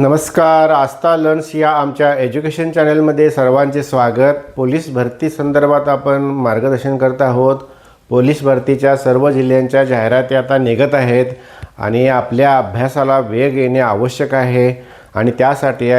नमस्कार. आस्था लर्न्स या आमच्या एज्युकेशन चॅनलमध्ये सर्वांचे स्वागत. पोलीस भरती संदर्भात आपण मार्गदर्शन करत आहोत. पोलीस भरतीच्या सर्व जिल्ह्यांच्या जाहिराती आता निघत आहेत आणि आपल्या अभ्यासाला वेग येणे आवश्यक आहे आणि त्यासाठी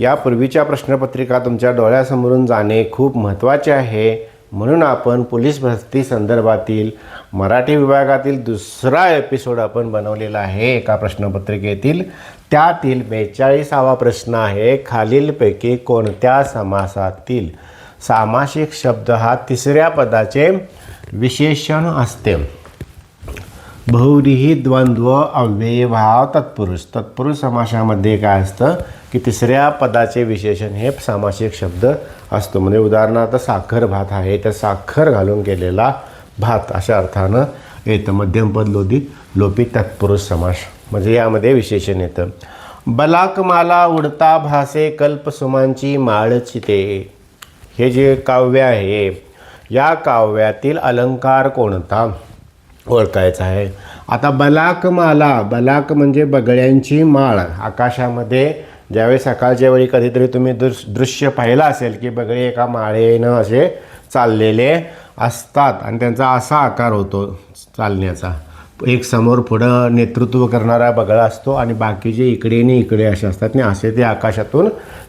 यापूर्वीच्या प्रश्नपत्रिका तुमच्या डोळ्यासमोरून जाणे खूप महत्त्वाचे आहे. म्हणून आपण पोलीस भरती संदर्भातील मराठी विभागातील दुसरा एपिसोड आपण बनवलेला आहे एका प्रश्नपत्रिकेतील. त्यातील 42वा प्रश्न आहे, खालीलपैकी कोणत्या समासातील सामासिक शब्द हा तिसऱ्या पदाचे विशेषण असते? बहुव्रीही द्वंद्व अव्ययभाव तत्पुरुष. तत्पुरुष समासामध्ये काय असतं की तिसऱ्या पदाचे विशेषण हे सामासिक शब्द असतो. म्हणजे उदाहरणार्थ साखर भात आहे तर साखर घालून केलेला भात अशा अर्थानं येतं. मध्यमपद लोपित तत्पुरुष समास म्हणजे यामध्ये विशेषण येतं. बलाकमाला उडता भासे कल्पसुमांची माळ चिते. हे जे काव्य आहे या काव्यातील अलंकार कोणता ओळखायचा आहे. आता बलाकमाला, बलाक म्हणजे बगळ्यांची माळ. आकाशामध्ये ज्यावेळी सकाळच्या वेळी कधीतरी तुम्ही दृश्य पाहिलं असेल की बगळे एका माळेनं असे चाललेले असतात आणि त्यांचा असा आकार होतो चालण्याचा. एक समोर पुढं नेतृत्व करणारा बगळा असतो आणि बाकीचे इकडे आणि इकडे असे असतात आणि असे ते आकाशातून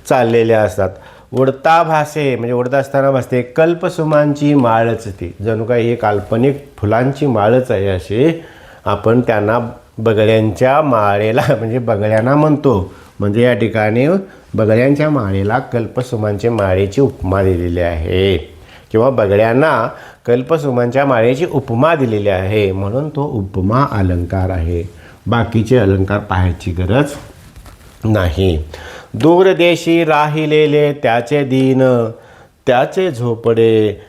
चाललेले असतात. उडता भासे म्हणजे उडत असताना भासते. कल्पसुमांची माळच ती, जणू काही ही काल्पनिक फुलांची माळच आहे अशी आपण त्यांना बगळ्यांच्या माळेला म्हणजे बगळ्यांना म्हणतो. म्हणजे या ठिकाणी बगळ्यांच्या माळेला कल्पसुमांच्या माळेची उपमा दिलेली आहे किंवा बगळ्यांना कल्पसुमांच्या माळेची उपमा दिलेली आहे म्हणून तो उपमा अलंकार आहे. बाकीचे अलंकार पाहायची गरज नाही. दूरदेशी राहिलेले त्याचे दिन, त्याचे झोपडे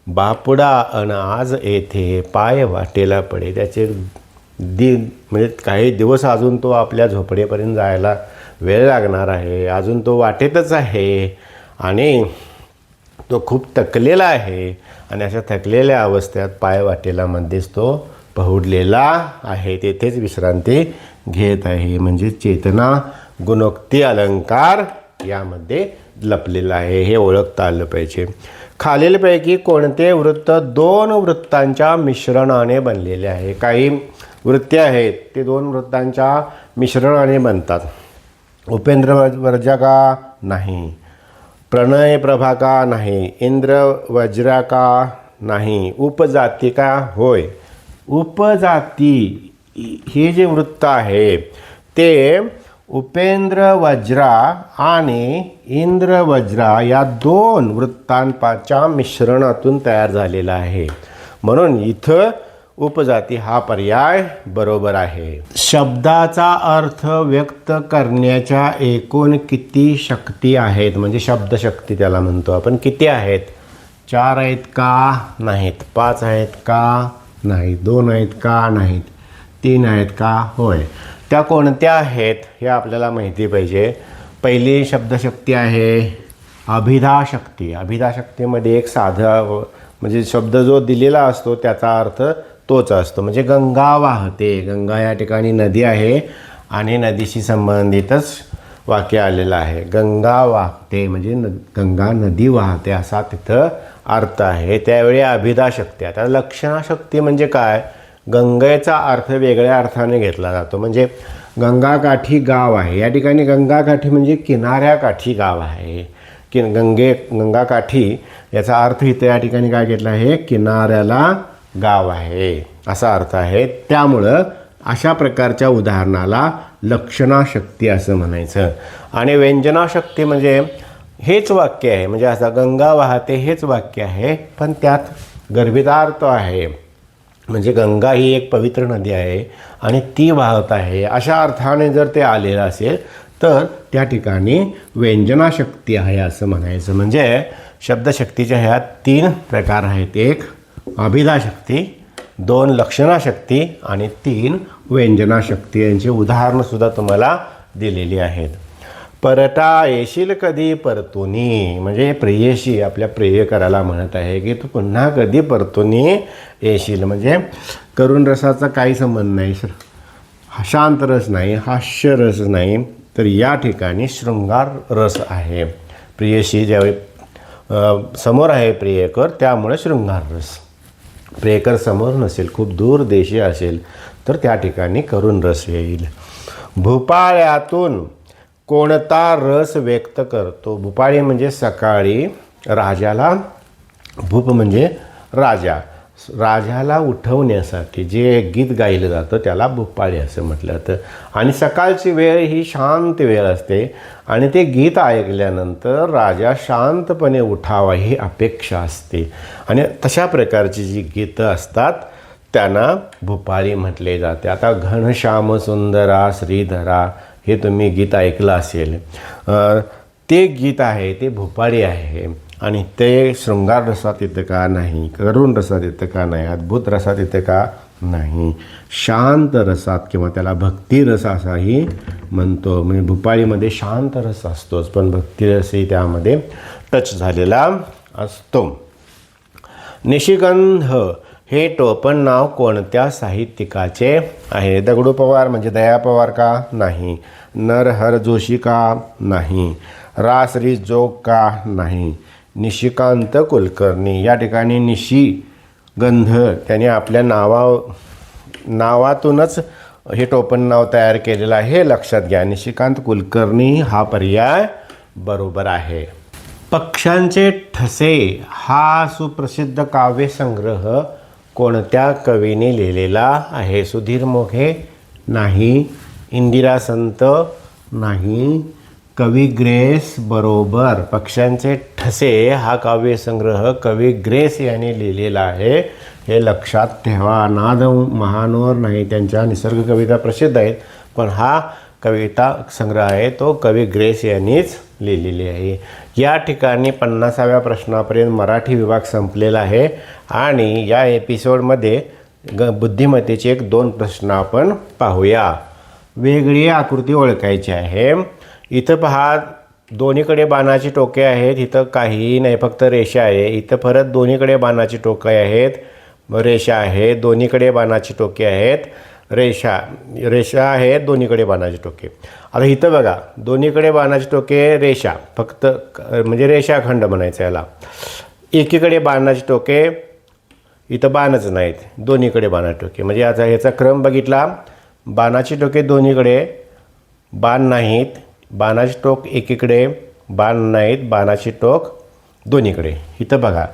बापुडा अन आज येथे पाय वाटेला पडे. त्याचे दिन म्हणजे काही दिवस अजून तो आपल्या झोपडेपर्यंत जायला वेळ लागणार आहे. अजून तो वाटेतच आहे आणि तो खूप थकलेला आहे आणि अशा थकलेल्या अवस्थेत पाय वाटेलामध्येच तो पहुडलेला आहे. तेथेच विश्रांती घेत आहे. म्हणजे चेतना गुणोक्ती अलंकार यामध्ये लपलेला आहे. हे ओळखता आलं पाहिजे. खालीलपैकी कोणते वृत्त दोन वृत्तांच्या मिश्रणाने बनलेले आहे? काही वृत्ते आहेत ते दोन वृत्तांच्या मिश्रणाने बनतात. उपेंद्र वज्रा का नाही, प्रणय प्रभा का नाही, इंद्र वज्रा का नाही, उपजाती का होय. उपजाती हे जे वृत्त आहे ते उपेंद्र वज्रा आणि इंद्र वज्रा या दोन वृत्तांच्या मिश्रणातून तयार झालेला आहे. म्हणून इथं उपजाती हा पर्याय बरोबर आहे. शब्दाचा अर्थ व्यक्त करण्याच्या एकूण किती शक्ती आहेत? म्हणजे शब्दशक्ती त्याला म्हणतो आपण. किती आहेत? 4 आहेत का नाहीत? 5 आहेत का नाहीत? 2 आहेत का नाहीत? 3 आहेत का होय? त्या कोणत्या आहेत हे आपल्याला माहिती पाहिजे. पहिली शब्दशक्ती आहे अभिधाशक्ती. अभिधाशक्तीमध्ये एक साधा म्हणजे शब्द जो दिलेला असतो त्याचा अर्थ तोच असतो. म्हणजे गंगा वाहते. गंगा या ठिकाणी नदी आहे आणि नदीशी संबंधितच वाक्य आलेलं आहे. गंगा वाहते म्हणजे गंगा नदी वाहते असा तिथं अर्थ आहे. त्यावेळी अभिधाशक्ती. आता लक्षणाशक्ती म्हणजे काय? गंगेचा अर्थ वेगळ्या अर्थाने घेतला जातो. म्हणजे गंगाकाठी गाव आहे. या ठिकाणी गंगाकाठी म्हणजे किनाऱ्याकाठी गाव आहे. गंगाकाठी याचा अर्थ इथं या ठिकाणी काय घेतला आहे? किनाऱ्याला गाव आहे असा अर्थ आहे. त्यामुळं अशा प्रकारच्या उदाहरणाला लक्षणाशक्ती असं म्हणायचं. आणि व्यंजनाशक्ती म्हणजे हेच वाक्य आहे. म्हणजे असं गंगा वाहते हेच वाक्य आहे पण त्यात गर्भितार्थ आहे. म्हणजे गंगा ही एक पवित्र नदी आहे आणि ती वाहत आहे अशा अर्थाने जर ते आलेलं असेल तर त्या ठिकाणी व्यंजनाशक्ती आहे असं म्हणायचं. म्हणजे शब्दशक्तीच्या ह्या 3 प्रकार आहेत. 1 अभिधाशक्ती, 2 लक्षणाशक्ती आणि 3 व्यंजनाशक्ती. यांची उदाहरणंसुद्धा तुम्हाला दिलेली आहेत. परटा येशील कधी परतुनी म्हणजे प्रेयशी आपल्या प्रियकराला म्हणत आहे की तू पुन्हा कधी परतुनी येशील. म्हणजे करुण रसाचा काही संबंध नाही, शांत रस नाही, हास्य रस नाही, तर या ठिकाणी शृंगार रस आहे. प्रियशी ज्यावेळी समोर आहे प्रियकर, त्यामुळे शृंगार रस. प्रियकर समोर नसेल, खूप दूर देशी असेल, तर त्या ठिकाणी करुण रस येईल. भूपाळ्यातून कोणता रस व्यक्त करतो? भूपाळी म्हणजे सकाळी राजाला, भूप म्हणजे राजा, राजाला उठवण्यासाठी जे गीत गायलं जातं त्याला भूपाळी असं म्हटलं जातं. आणि सकाळची वेळ ही शांत वेळ असते आणि ते गीत ऐकल्यानंतर राजा शांतपणे उठावा ही अपेक्षा असते. आणि तशा प्रकारची जी गीतं असतात त्यांना भूपाळी म्हटले जाते. आता घनश्याम सुंदरा श्रीधरा हे तुम्ही गीत ऐकलं असेल, ते गीत आहे ते भूपाळी आहे. आणि ते शृंगार रसात येतं का? नाही. करुण रसात येतं का? नाही. अद्भुत रसात येतं का? नाही. शांत रसात किंवा त्याला भक्ती रस असाही म्हणतो. म्हणजे भूपाळीमध्ये शांत रस असतोच, पण भक्ती रसही त्यामध्ये टच झालेला असतो. निशिगंध हे टोपण नाव कोणत्या साहित्यिकाचे आहे? दगडू पवार म्हणजे दया पवार का? नाही. नरहर जोशी का? नाही. रासरी जोग का? नाही. निशिकांत कुलकर्णी. या ठिकाणी निशिगंध त्याने आपल्या नावातूनच हे टोपण नाव तयार केलेलं आहे, हे लक्षात घ्या. निशिकांत कुलकर्णी हा पर्याय बरोबर आहे. पक्ष्यांचे ठसे हा सुप्रसिद्ध काव्यसंग्रह कोणत्या कवीने लिहिलेला आहे? सुधीर मोघे? नाही. इंदिरा संत? नाही. कवी ग्रेस? बरोबर. पक्ष्यांचे ठसे हा काव्यसंग्रह कवी ग्रेस यांनी लिहिलेला आहे, हे लक्षात ठेवा. नाद महानोर नाही, त्यांच्या निसर्ग कविता प्रसिद्ध आहेत, पण हा कविता संग्रह आहे तो कवी ग्रेस यांनीच लिहिलेली आहे. या ठिकाणी 50व्या प्रश्नापर्यंत मराठी विभाग संपलेला आहे. आणि या एपिसोडमध्ये बुद्धिमत्तेचे 1-2 प्रश्न आपण पाहूया. वेगळी आकृती ओळखायची आहे. इथं पहा, दोन्हीकडे बाणाची टोके आहेत, इथं काहीही नाही, फक्त रेषा आहे. इथं परत दोन्हीकडे बाणाची टोके आहेत, रेषा आहे. दोन्हीकडे बाणाची टोके आहेत, रेषा आहेत, दोन्हीकडे बाणाची टोके. आता इथं बघा, दोन्हीकडे बाणाची टोके, रेषा, फक्त म्हणजे रेषाखंड म्हणायचं याला. एकीकडे बाणाची टोके, इथं बाणच नाहीत, दोन्हीकडे बाणाची टोके. म्हणजे आता ह्याचा क्रम बघितला, बाणाची टोके दोन्हीकडे, बाण नाहीत, बाणाची टोक एकीकडे, बाण नाहीत, बाणाची टोक दोन्हीकडे. इथं बघा,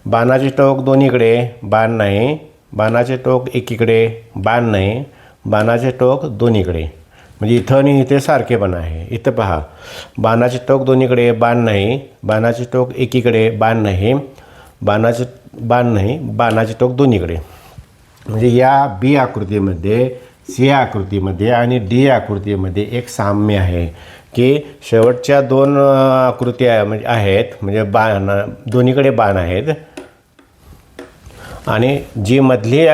बाणाची टोक दोन्हीकडे, बाण नाही, बाणाचे टोक एकीकडे, बाण नाही, बाणाचे टोक दोन्हीकडे. म्हणजे इथं आणि इथे सारखे बाण आहे. इथं पहा, बाणाचे टोक दोन्हीकडे, बाण नाही, बाणाचे टोक एकीकडे, बाण नाही, बाणाचे टोक दोन्हीकडे. म्हणजे या बी आकृतीमध्ये, सी आकृतीमध्ये आणि डी आकृतीमध्ये एक साम्य आहे की शेवटच्या 2 आकृत्या म्हणजे आहेत, म्हणजे बाण, दोन्हीकडे बाण आहेत, आणि जी मधली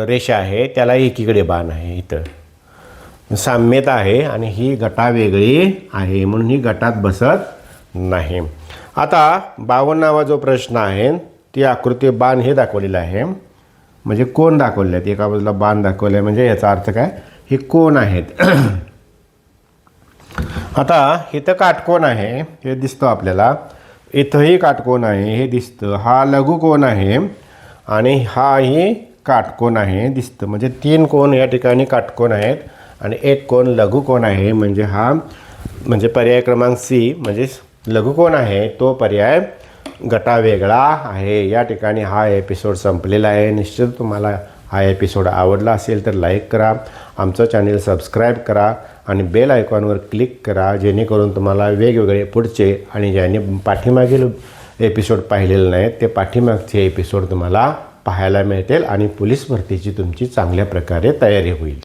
रेषा आहे त्याला एकीकडे बाण आहे. इथं साम्यता आहे आणि ही गटावेगळी आहे, म्हणून ही गटात बसत नाही. आता 52वा जो प्रश्न आहे, ती आकृती बाण हे दाखवलेलं आहे, म्हणजे कोण दाखवले आहेत. एका बाजूला बाण दाखवले आहे, म्हणजे याचा अर्थ काय, हे कोण आहेत. आता इथं काटकोन आहे, हे दिसतं आपल्याला. इथंही काटकोन आहे, हे दिसतं. हा लघुकोन आहे आणि हाही काटकोन आहे, दिसतं. म्हणजे 3 कोण या ठिकाणी काटकोन आहेत आणि 1 कोण लघुकोन आहे. म्हणजे हा म्हणजे पर्याय क्रमांक सी म्हणजे लघुकोन आहे, तो पर्याय गटावेगळा आहे. या ठिकाणी हा एपिसोड संपलेला आहे. निश्चित तुम्हाला हा एपिसोड आवडला असेल तर लाईक करा, आमचं चॅनल सबस्क्राईब करा आणि बेल आयकॉनवर क्लिक करा, जेणेकरून तुम्हाला वेगवेगळे पुढचे आणि ज्यांनी पाठीमागील एपिसोड पाहिलेले नाहीत ते पाठीमागचे एपिसोड तुम्हाला पाहायला मिळतील आणि पोलीस भरतीची तुमची चांगल्या प्रकारे तयारी होईल.